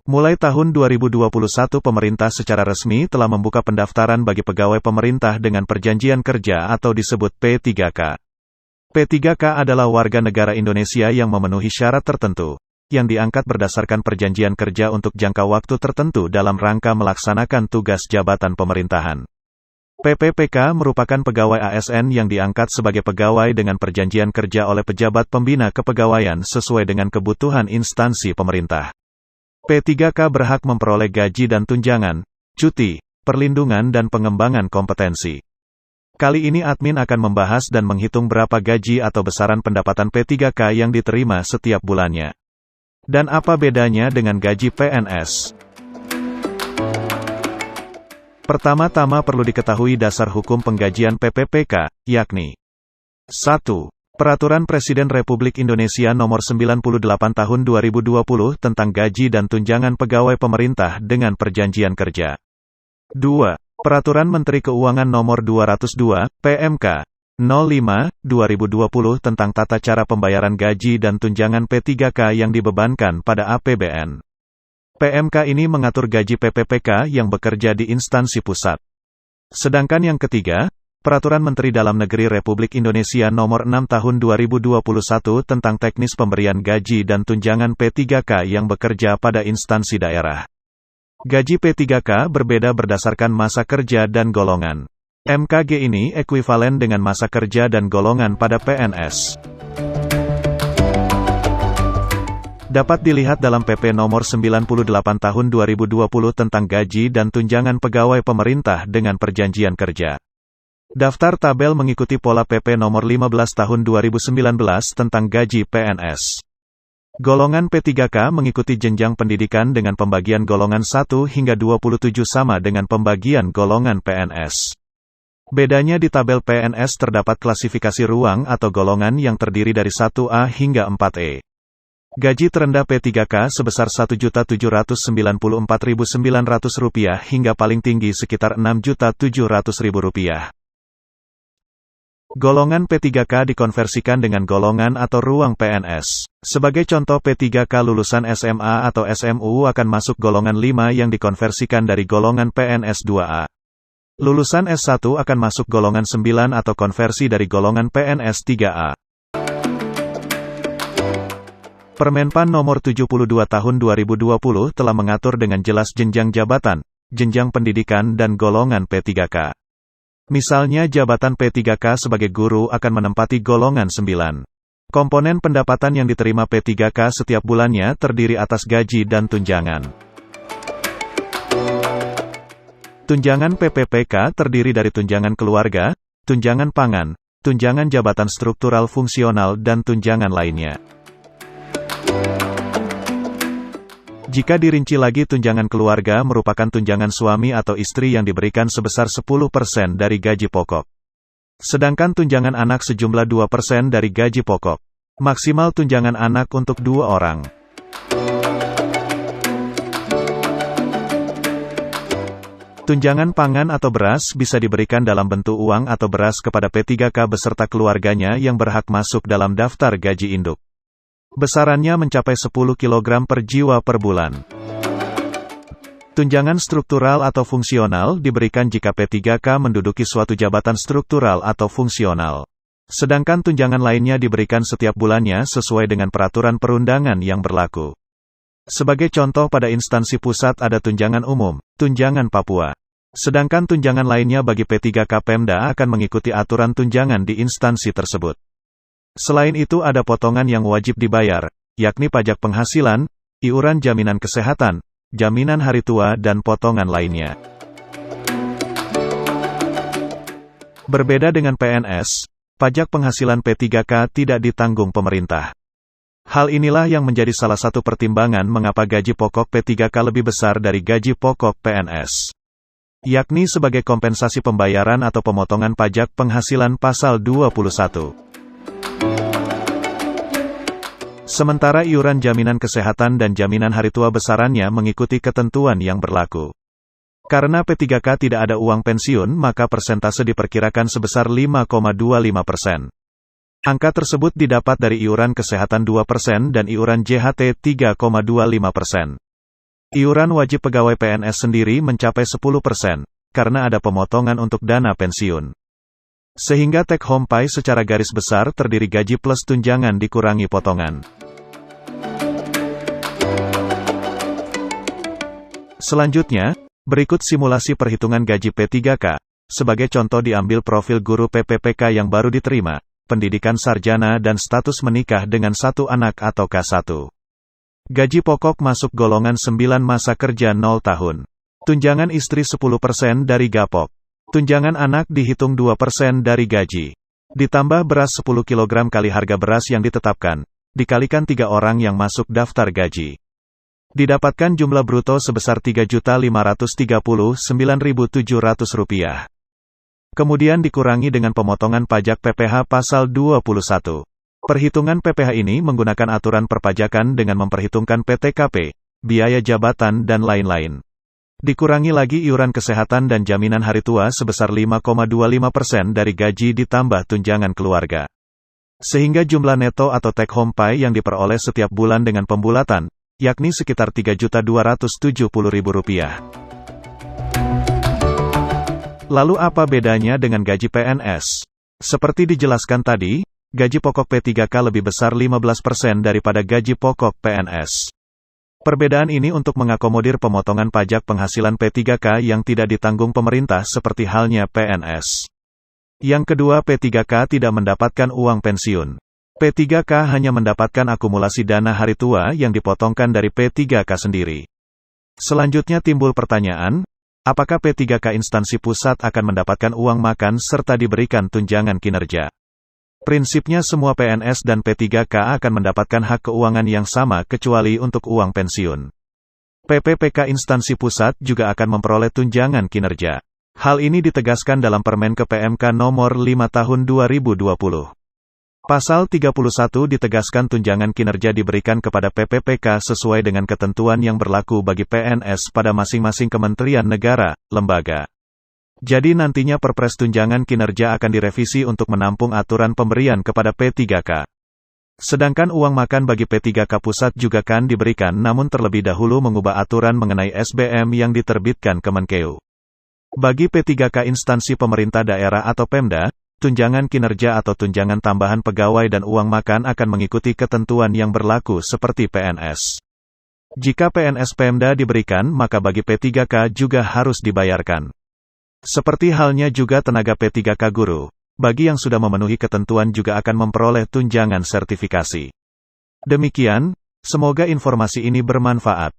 Mulai tahun 2021 pemerintah secara resmi telah membuka pendaftaran bagi pegawai pemerintah dengan perjanjian kerja atau disebut P3K. P3K adalah warga negara Indonesia yang memenuhi syarat tertentu, yang diangkat berdasarkan perjanjian kerja untuk jangka waktu tertentu dalam rangka melaksanakan tugas jabatan pemerintahan. PPPK merupakan pegawai ASN yang diangkat sebagai pegawai dengan perjanjian kerja oleh pejabat pembina kepegawaian sesuai dengan kebutuhan instansi pemerintah. P3K berhak memperoleh gaji dan tunjangan, cuti, perlindungan dan pengembangan kompetensi. Kali ini admin akan membahas dan menghitung berapa gaji atau besaran pendapatan P3K yang diterima setiap bulannya. Dan apa bedanya dengan gaji PNS? Pertama-tama perlu diketahui dasar hukum penggajian PPPK, yakni 1. Peraturan Presiden Republik Indonesia Nomor 98 Tahun 2020 tentang Gaji dan Tunjangan Pegawai Pemerintah dengan Perjanjian Kerja. 2. Peraturan Menteri Keuangan Nomor 202, PMK, 05/2020 tentang tata cara pembayaran gaji dan tunjangan P3K yang dibebankan pada APBN. PMK ini mengatur gaji PPPK yang bekerja di instansi pusat. Sedangkan yang ketiga, Peraturan Menteri Dalam Negeri Republik Indonesia Nomor 6 Tahun 2021 tentang teknis pemberian gaji dan tunjangan P3K yang bekerja pada instansi daerah. Gaji P3K berbeda berdasarkan masa kerja dan golongan. MKG ini ekuivalen dengan masa kerja dan golongan pada PNS. Dapat dilihat dalam PP Nomor 98 Tahun 2020 tentang Gaji dan Tunjangan Pegawai Pemerintah dengan Perjanjian Kerja. Daftar tabel mengikuti pola PP Nomor 15 Tahun 2019 tentang Gaji PNS. Golongan P3K mengikuti jenjang pendidikan dengan pembagian golongan 1 hingga 27 sama dengan pembagian golongan PNS. Bedanya di tabel PNS terdapat klasifikasi ruang atau golongan yang terdiri dari 1A hingga 4E. Gaji terendah P3K sebesar Rp1.794.900 hingga paling tinggi sekitar Rp6.700.000. Golongan P3K dikonversikan dengan golongan atau ruang PNS. Sebagai contoh P3K lulusan SMA atau SMU akan masuk golongan 5 yang dikonversikan dari golongan PNS 2A. Lulusan S1 akan masuk golongan 9 atau konversi dari golongan PNS 3A. Permenpan Nomor 72 Tahun 2020 telah mengatur dengan jelas jenjang jabatan, jenjang pendidikan dan golongan P3K. Misalnya jabatan P3K sebagai guru akan menempati golongan 9. Komponen pendapatan yang diterima P3K setiap bulannya terdiri atas gaji dan tunjangan. Tunjangan PPPK terdiri dari tunjangan keluarga, tunjangan pangan, tunjangan jabatan struktural fungsional dan tunjangan lainnya. Jika dirinci lagi tunjangan keluarga merupakan tunjangan suami atau istri yang diberikan sebesar 10% dari gaji pokok. Sedangkan tunjangan anak sejumlah 2% dari gaji pokok. Maksimal tunjangan anak untuk 2 orang. Tunjangan pangan atau beras bisa diberikan dalam bentuk uang atau beras kepada P3K beserta keluarganya yang berhak masuk dalam daftar gaji induk. Besarannya mencapai 10 kg per jiwa per bulan. Tunjangan struktural atau fungsional diberikan jika P3K menduduki suatu jabatan struktural atau fungsional. Sedangkan tunjangan lainnya diberikan setiap bulannya sesuai dengan peraturan perundangan yang berlaku. Sebagai contoh pada instansi pusat ada tunjangan umum, tunjangan Papua. Sedangkan tunjangan lainnya bagi P3K Pemda akan mengikuti aturan tunjangan di instansi tersebut. Selain itu ada potongan yang wajib dibayar, yakni pajak penghasilan, iuran jaminan kesehatan, jaminan hari tua dan potongan lainnya. Berbeda dengan PNS, pajak penghasilan P3K tidak ditanggung pemerintah. Hal inilah yang menjadi salah satu pertimbangan mengapa gaji pokok P3K lebih besar dari gaji pokok PNS. Yakni sebagai kompensasi pembayaran atau pemotongan pajak penghasilan pasal 21. Sementara iuran jaminan kesehatan dan jaminan hari tua besarannya mengikuti ketentuan yang berlaku. Karena P3K tidak ada uang pensiun maka persentase diperkirakan sebesar 5,25%. Angka tersebut didapat dari iuran kesehatan 2% dan iuran JHT 3,25%. Iuran wajib pegawai PNS sendiri mencapai 10%, karena ada pemotongan untuk dana pensiun. Sehingga take home pay secara garis besar terdiri gaji plus tunjangan dikurangi potongan. Selanjutnya, berikut simulasi perhitungan gaji P3K. Sebagai contoh diambil profil guru PPPK yang baru diterima, pendidikan sarjana dan status menikah dengan 1 anak atau K1. Gaji pokok masuk golongan 9 masa kerja 0 tahun. Tunjangan istri 10% dari gapok. Tunjangan anak dihitung 2% dari gaji. Ditambah beras 10 kg kali harga beras yang ditetapkan, dikalikan 3 orang yang masuk daftar gaji. Didapatkan jumlah bruto sebesar Rp3.539.700. Kemudian dikurangi dengan pemotongan pajak PPh pasal 21. Perhitungan PPh ini menggunakan aturan perpajakan dengan memperhitungkan PTKP, biaya jabatan dan lain-lain. Dikurangi lagi iuran kesehatan dan jaminan hari tua sebesar 5,25% dari gaji ditambah tunjangan keluarga. Sehingga jumlah neto atau take home pay yang diperoleh setiap bulan dengan pembulatan, yakni sekitar Rp3.270.000. Lalu apa bedanya dengan gaji PNS? Seperti dijelaskan tadi, gaji pokok P3K lebih besar 15% daripada gaji pokok PNS. Perbedaan ini untuk mengakomodir pemotongan pajak penghasilan P3K yang tidak ditanggung pemerintah seperti halnya PNS. Yang kedua, P3K tidak mendapatkan uang pensiun. P3K hanya mendapatkan akumulasi dana hari tua yang dipotongkan dari P3K sendiri. Selanjutnya timbul pertanyaan, apakah P3K instansi pusat akan mendapatkan uang makan serta diberikan tunjangan kinerja? Prinsipnya semua PNS dan P3K akan mendapatkan hak keuangan yang sama kecuali untuk uang pensiun. PPPK instansi pusat juga akan memperoleh tunjangan kinerja. Hal ini ditegaskan dalam Permen PMK Nomor 5 Tahun 2020. Pasal 31 ditegaskan tunjangan kinerja diberikan kepada PPPK sesuai dengan ketentuan yang berlaku bagi PNS pada masing-masing kementerian negara, lembaga. Jadi nantinya Perpres tunjangan kinerja akan direvisi untuk menampung aturan pemberian kepada P3K. Sedangkan uang makan bagi P3K pusat juga akan diberikan namun terlebih dahulu mengubah aturan mengenai SBM yang diterbitkan Kemenkeu. Bagi P3K instansi pemerintah daerah atau Pemda, tunjangan kinerja atau tunjangan tambahan pegawai dan uang makan akan mengikuti ketentuan yang berlaku seperti PNS. Jika PNS Pemda diberikan, maka bagi P3K juga harus dibayarkan. Seperti halnya juga tenaga P3K guru, bagi yang sudah memenuhi ketentuan juga akan memperoleh tunjangan sertifikasi. Demikian, semoga informasi ini bermanfaat.